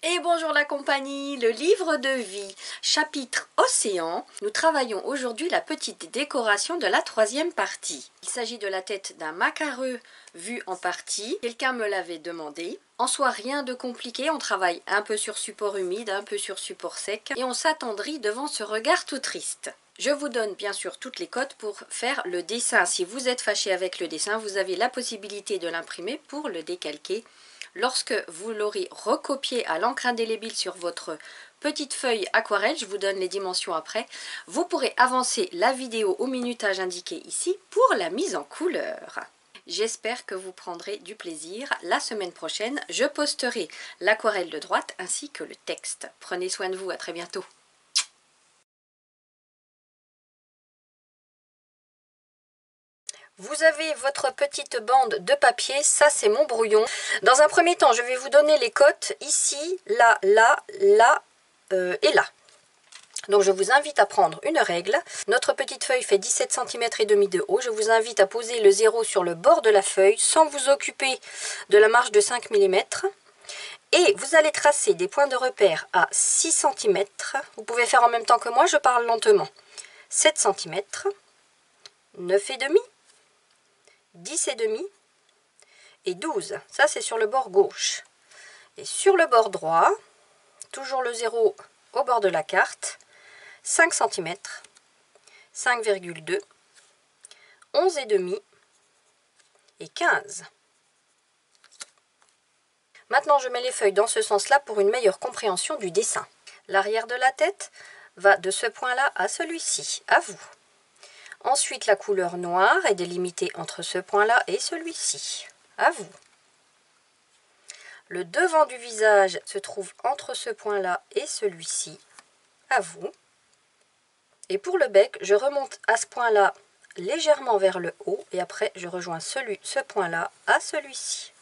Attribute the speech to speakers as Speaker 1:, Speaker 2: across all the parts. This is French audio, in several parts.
Speaker 1: Et bonjour la compagnie, le livre de vie, chapitre Océan. Nous travaillons aujourd'hui la petite décoration de la troisième partie. Il s'agit de la tête d'un macareux vu en partie. Quelqu'un me l'avait demandé. En soi, rien de compliqué, on travaille un peu sur support humide, un peu sur support sec. Et on s'attendrit devant ce regard tout triste. Je vous donne bien sûr toutes les codes pour faire le dessin. Si vous êtes fâché avec le dessin, vous avez la possibilité de l'imprimer pour le décalquer. Lorsque vous l'aurez recopié à l'encre indélébile sur votre petite feuille aquarelle, je vous donne les dimensions après, vous pourrez avancer la vidéo au minutage indiqué ici pour la mise en couleur. J'espère que vous prendrez du plaisir. La semaine prochaine, je posterai l'aquarelle de droite ainsi que le texte. Prenez soin de vous, à très bientôt. Vous avez votre petite bande de papier, ça c'est mon brouillon. Dans un premier temps, je vais vous donner les cotes ici, là, là, là et là. Donc je vous invite à prendre une règle. Notre petite feuille fait 17 cm et demi de haut. Je vous invite à poser le 0 sur le bord de la feuille sans vous occuper de la marge de 5 mm. Et vous allez tracer des points de repère à 6 cm. Vous pouvez faire en même temps que moi, je parle lentement. 7 cm, 9,5 10,5 et 12. Ça, c'est sur le bord gauche. Et sur le bord droit, toujours le 0 au bord de la carte, 5 cm, 5,2, 11,5 et 15. Maintenant, je mets les feuilles dans ce sens-là pour une meilleure compréhension du dessin. L'arrière de la tête va de ce point-là à celui-ci, à vous. Ensuite, la couleur noire est délimitée entre ce point-là et celui-ci. À vous. Le devant du visage se trouve entre ce point-là et celui-ci. À vous. Et pour le bec, je remonte à ce point-là légèrement vers le haut. Et après, je rejoins ce point-là à celui-ci.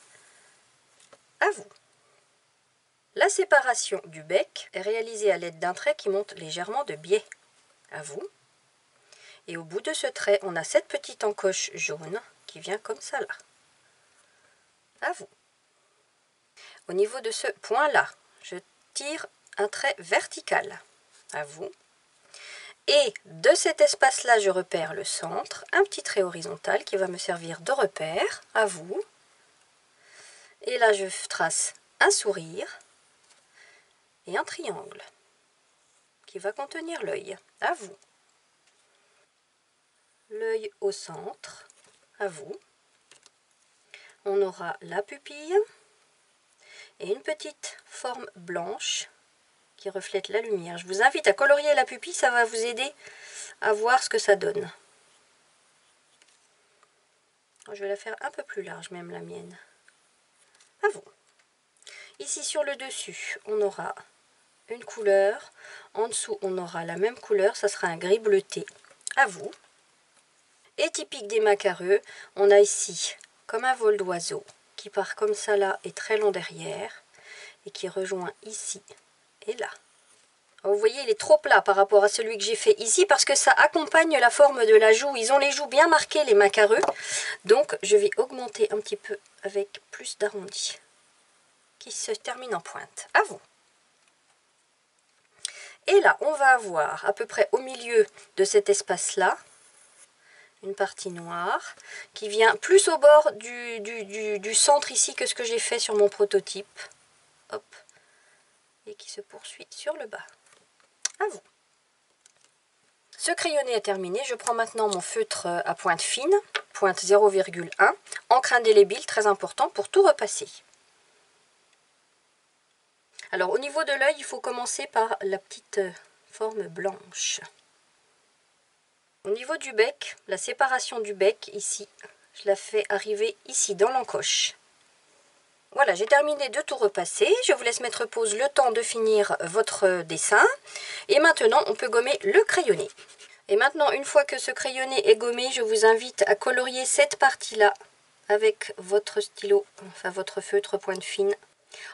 Speaker 1: À vous. La séparation du bec est réalisée à l'aide d'un trait qui monte légèrement de biais. À vous. Et au bout de ce trait, on a cette petite encoche jaune qui vient comme ça là. À vous. Au niveau de ce point-là, je tire un trait vertical. À vous. Et de cet espace-là, je repère le centre. Un petit trait horizontal qui va me servir de repère. À vous. Et là, je trace un sourire et un triangle qui va contenir l'œil. À vous. L'œil au centre, à vous. On aura la pupille et une petite forme blanche qui reflète la lumière. Je vous invite à colorier la pupille, ça va vous aider à voir ce que ça donne. Je vais la faire un peu plus large, même la mienne. À vous. Ici sur le dessus, on aura une couleur. En dessous, on aura la même couleur, ça sera un gris bleuté. À vous. Et typique des macareux, on a ici comme un vol d'oiseau qui part comme ça là et très long derrière et qui rejoint ici et là. Alors, vous voyez, il est trop plat par rapport à celui que j'ai fait ici parce que ça accompagne la forme de la joue. Ils ont les joues bien marquées, les macareux. Donc je vais augmenter un petit peu avec plus d'arrondi qui se termine en pointe. À vous. Et là, on va avoir à peu près au milieu de cet espace-là une partie noire qui vient plus au bord du centre ici que ce que j'ai fait sur mon prototype. Hop. Et qui se poursuit sur le bas. À vous. Ce crayonné est terminé. Je prends maintenant mon feutre à pointe fine, pointe 0,1, encre indélébile, très important pour tout repasser. Alors au niveau de l'œil, il faut commencer par la petite forme blanche. Au niveau du bec, la séparation du bec, ici, je la fais arriver ici, dans l'encoche. Voilà, j'ai terminé de tout repasser. Je vous laisse mettre pause le temps de finir votre dessin. Et maintenant, on peut gommer le crayonné. Et maintenant, une fois que ce crayonné est gommé, je vous invite à colorier cette partie-là avec votre stylo, enfin votre feutre pointe fine.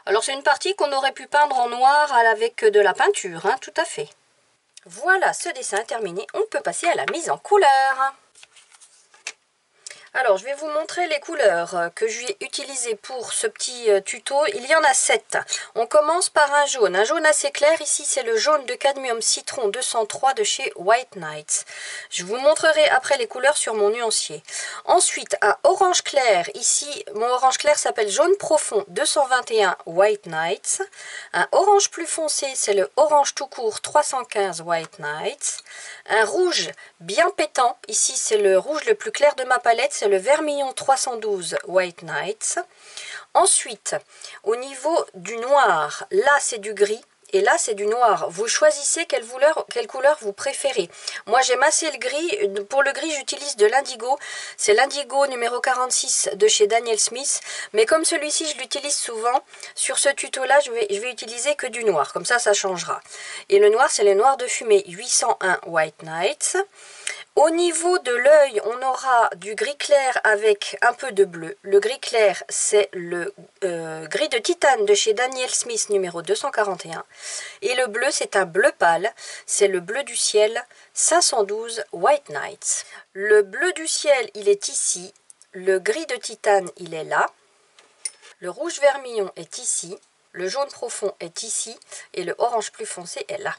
Speaker 1: Alors, c'est une partie qu'on aurait pu peindre en noir avec de la peinture, hein, tout à fait. Voilà, ce dessin est terminé. On peut passer à la mise en couleur. Alors, je vais vous montrer les couleurs que je vais utiliser pour ce petit tuto. Il y en a 7. On commence par un jaune assez clair. Ici, c'est le jaune de cadmium citron 203 de chez White Nights. Je vous montrerai après les couleurs sur mon nuancier. Ensuite, un orange clair. Ici, mon orange clair s'appelle jaune profond 221 White Nights. Un orange plus foncé, c'est le orange tout court 315 White Nights. Un rouge bien pétant. Ici, c'est le rouge le plus clair de ma palette. C'est le vermillon 312 White Nights. Ensuite, au niveau du noir, là c'est du gris et là c'est du noir. Vous choisissez quelle couleur vous préférez. Moi j'aime assez le gris. Pour le gris j'utilise de l'indigo. C'est l'indigo numéro 46 de chez Daniel Smith. Mais comme celui-ci je l'utilise souvent, sur ce tuto là je vais utiliser que du noir. Comme ça changera. Et le noir c'est les noirs de fumée 801 White Nights. Au niveau de l'œil, on aura du gris clair avec un peu de bleu. Le gris clair, c'est le gris de titane de chez Daniel Smith numéro 241. Et le bleu, c'est un bleu pâle. C'est le bleu du ciel 512 White Nights. Le bleu du ciel, il est ici. Le gris de titane, il est là. Le rouge vermillon est ici. Le jaune profond est ici. Et le orange plus foncé est là.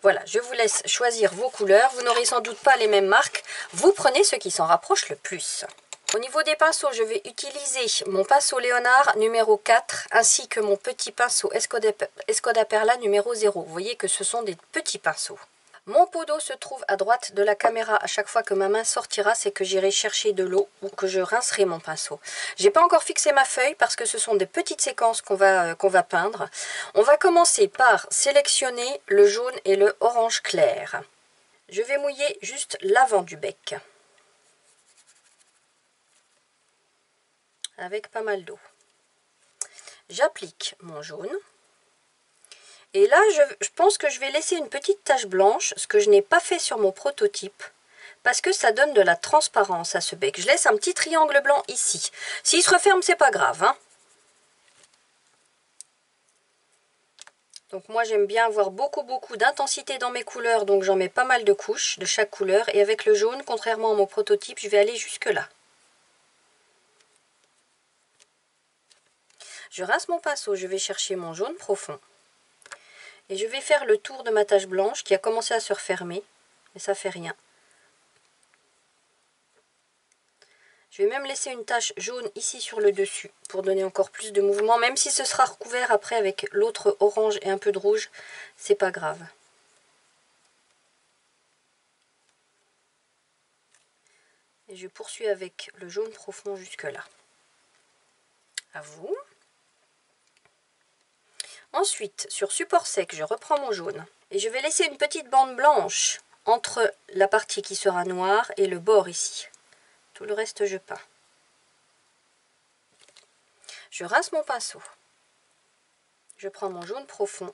Speaker 1: Voilà, je vous laisse choisir vos couleurs. Vous n'aurez sans doute pas les mêmes marques. Vous prenez ce qui s'en rapproche le plus. Au niveau des pinceaux, je vais utiliser mon pinceau Léonard numéro 4 ainsi que mon petit pinceau Escoda Perla numéro 0. Vous voyez que ce sont des petits pinceaux. Mon pot d'eau se trouve à droite de la caméra. À chaque fois que ma main sortira, c'est que j'irai chercher de l'eau ou que je rincerai mon pinceau. J'ai pas encore fixé ma feuille parce que ce sont des petites séquences qu'on va peindre. On va commencer par sélectionner le jaune et le orange clair. Je vais mouiller juste l'avant du bec avec pas mal d'eau. J'applique mon jaune. Et là, je pense que je vais laisser une petite tache blanche, ce que je n'ai pas fait sur mon prototype, parce que ça donne de la transparence à ce bec. Je laisse un petit triangle blanc ici. S'il se referme, c'est pas grave, hein. Donc moi, j'aime bien avoir beaucoup d'intensité dans mes couleurs, donc j'en mets pas mal de couches de chaque couleur. Et avec le jaune, contrairement à mon prototype, je vais aller jusque là. Je rince mon pinceau, je vais chercher mon jaune profond. Et je vais faire le tour de ma tache blanche qui a commencé à se refermer, mais ça fait rien. Je vais même laisser une tache jaune ici sur le dessus pour donner encore plus de mouvement, même si ce sera recouvert après avec l'autre orange et un peu de rouge, c'est pas grave. Et je poursuis avec le jaune profond jusque là. À vous. Ensuite, sur support sec, je reprends mon jaune et je vais laisser une petite bande blanche entre la partie qui sera noire et le bord ici. Tout le reste, je peins. Je rince mon pinceau. Je prends mon jaune profond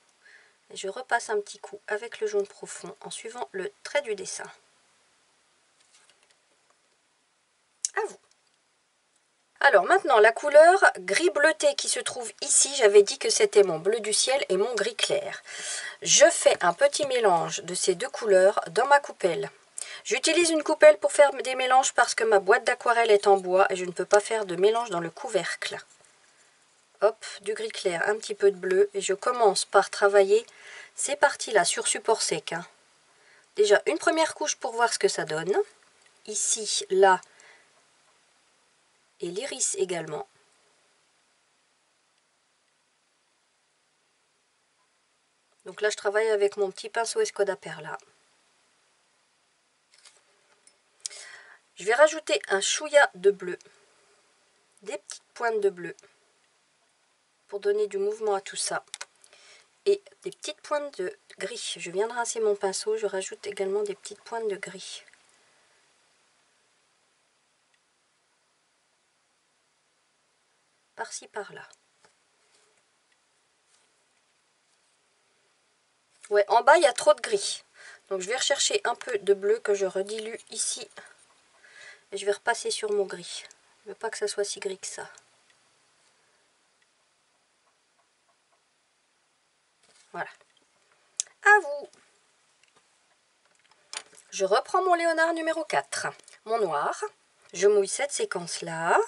Speaker 1: et je repasse un petit coup avec le jaune profond en suivant le trait du dessin. À vous. Alors maintenant, la couleur gris bleuté qui se trouve ici, j'avais dit que c'était mon bleu du ciel et mon gris clair. Je fais un petit mélange de ces deux couleurs dans ma coupelle. J'utilise une coupelle pour faire des mélanges parce que ma boîte d'aquarelle est en bois et je ne peux pas faire de mélange dans le couvercle. Hop, du gris clair, un petit peu de bleu et je commence par travailler ces parties-là sur support sec. Déjà une première couche pour voir ce que ça donne. Ici, là, et l'iris également. Donc là, je travaille avec mon petit pinceau Escoda Perla. Je vais rajouter un chouïa de bleu, des petites pointes de bleu pour donner du mouvement à tout ça. Et des petites pointes de gris. Je viens de rincer mon pinceau, je rajoute également des petites pointes de gris. Par-ci, par-là. Ouais, en bas, il y a trop de gris. Donc je vais rechercher un peu de bleu que je redilue ici. Et je vais repasser sur mon gris. Je ne veux pas que ça soit si gris que ça. Voilà. À vous. Je reprends mon Léonard numéro 4. Mon noir. Je mouille cette séquence-là.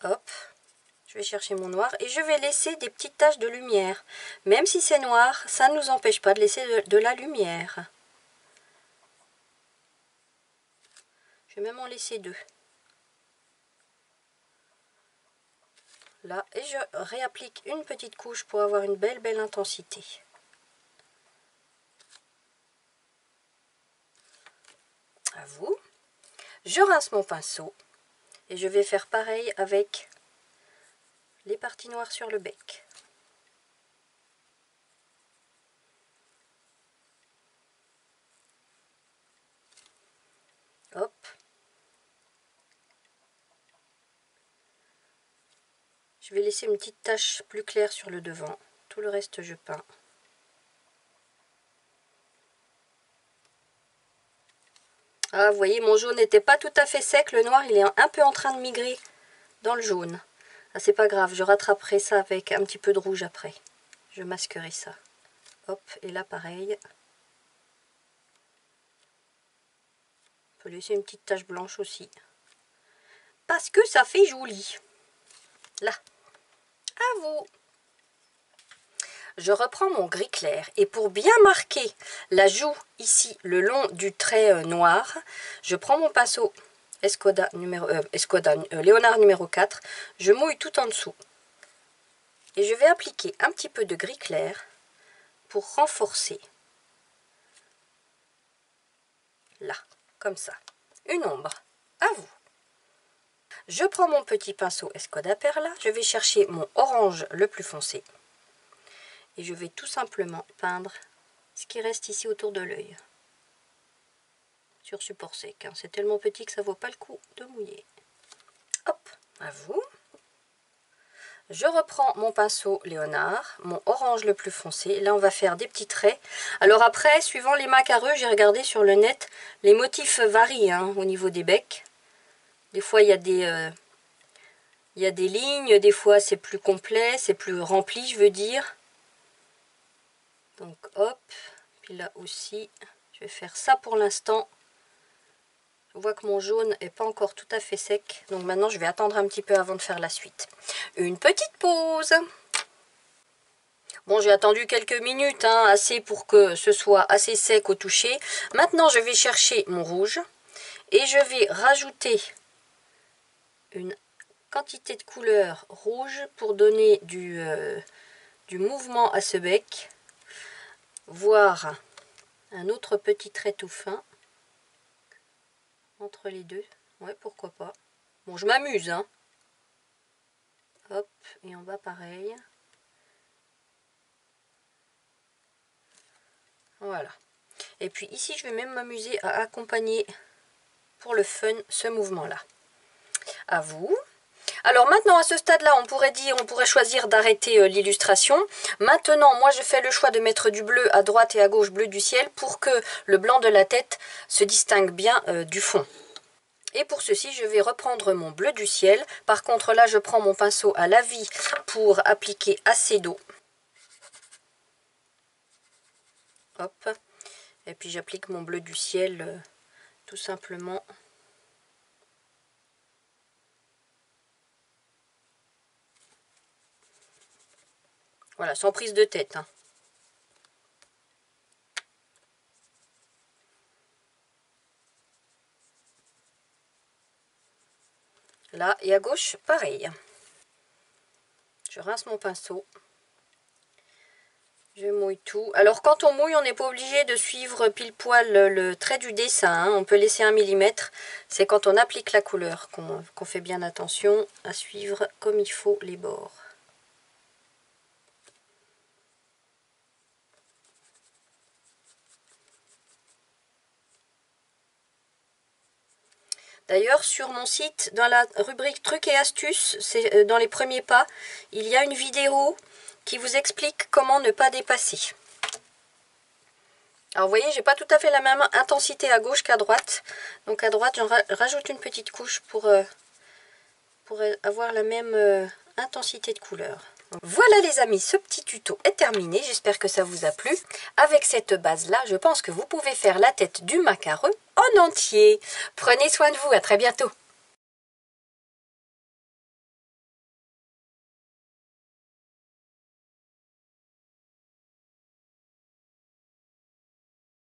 Speaker 1: Hop. Je vais chercher mon noir et je vais laisser des petites taches de lumière. Même si c'est noir, ça ne nous empêche pas de laisser de la lumière. Je vais même en laisser 2. Là, et je réapplique une petite couche pour avoir une belle intensité. À vous. Je rince mon pinceau et je vais faire pareil avec les parties noires sur le bec. Hop. Je vais laisser une petite tache plus claire sur le devant. Tout le reste, je peins. Ah, vous voyez, mon jaune n'était pas tout à fait sec. Le noir, il est un peu en train de migrer dans le jaune. Ah, c'est pas grave, je rattraperai ça avec un petit peu de rouge après. Je masquerai ça. Hop, et là, pareil. On peut laisser une petite tache blanche aussi. Parce que ça fait joli. Là. À vous. Je reprends mon gris clair et pour bien marquer la joue ici le long du trait noir, je prends mon pinceau Léonard numéro 4, je mouille tout en dessous et je vais appliquer un petit peu de gris clair pour renforcer là, comme ça, une ombre. À vous. Je prends mon petit pinceau Escoda Perla, je vais chercher mon orange le plus foncé. Et je vais tout simplement peindre ce qui reste ici autour de l'œil. Sur support sec. Hein. C'est tellement petit que ça ne vaut pas le coup de mouiller. Hop, à vous. Je reprends mon pinceau Léonard, mon orange le plus foncé. Là, on va faire des petits traits. Alors après, suivant les macareux, j'ai regardé sur le net, les motifs varient hein, au niveau des becs. Des fois, il y a des lignes. Des fois, c'est plus complet, c'est plus rempli, je veux dire. Donc hop, puis là aussi, je vais faire ça pour l'instant. Je vois que mon jaune n'est pas encore tout à fait sec, donc maintenant je vais attendre un petit peu avant de faire la suite. Une petite pause. Bon, j'ai attendu quelques minutes, hein, assez pour que ce soit assez sec au toucher. Maintenant, je vais chercher mon rouge et je vais rajouter une quantité de couleur rouge pour donner du mouvement à ce bec. Voir un autre petit trait tout fin entre les deux. Ouais, pourquoi pas. Bon, je m'amuse, hein. Hop, et on va pareil. Voilà. Et puis ici, je vais même m'amuser à accompagner pour le fun ce mouvement-là. À vous. Alors maintenant, à ce stade-là, on pourrait choisir d'arrêter l'illustration. Maintenant, moi, je fais le choix de mettre du bleu à droite et à gauche, bleu du ciel, pour que le blanc de la tête se distingue bien du fond. Et pour ceci, je vais reprendre mon bleu du ciel. Par contre, là, je prends mon pinceau à la vie pour appliquer assez d'eau. Hop. Et puis, j'applique mon bleu du ciel tout simplement. Voilà, sans prise de tête. Hein. Là, et à gauche, pareil. Je rince mon pinceau. Je mouille tout. Alors, quand on mouille, on n'est pas obligé de suivre pile poil le trait du dessin. Hein. On peut laisser 1 mm. C'est quand on applique la couleur qu'on fait bien attention à suivre comme il faut les bords. D'ailleurs, sur mon site, dans la rubrique trucs et astuces, c'est dans les premiers pas, il y a une vidéo qui vous explique comment ne pas dépasser. Alors, vous voyez, j'ai pas tout à fait la même intensité à gauche qu'à droite. Donc, à droite, j'en rajoute une petite couche pour avoir la même intensité de couleur. Voilà les amis, ce petit tuto est terminé, j'espère que ça vous a plu. Avec cette base-là, je pense que vous pouvez faire la tête du macaron en entier. Prenez soin de vous, à très bientôt.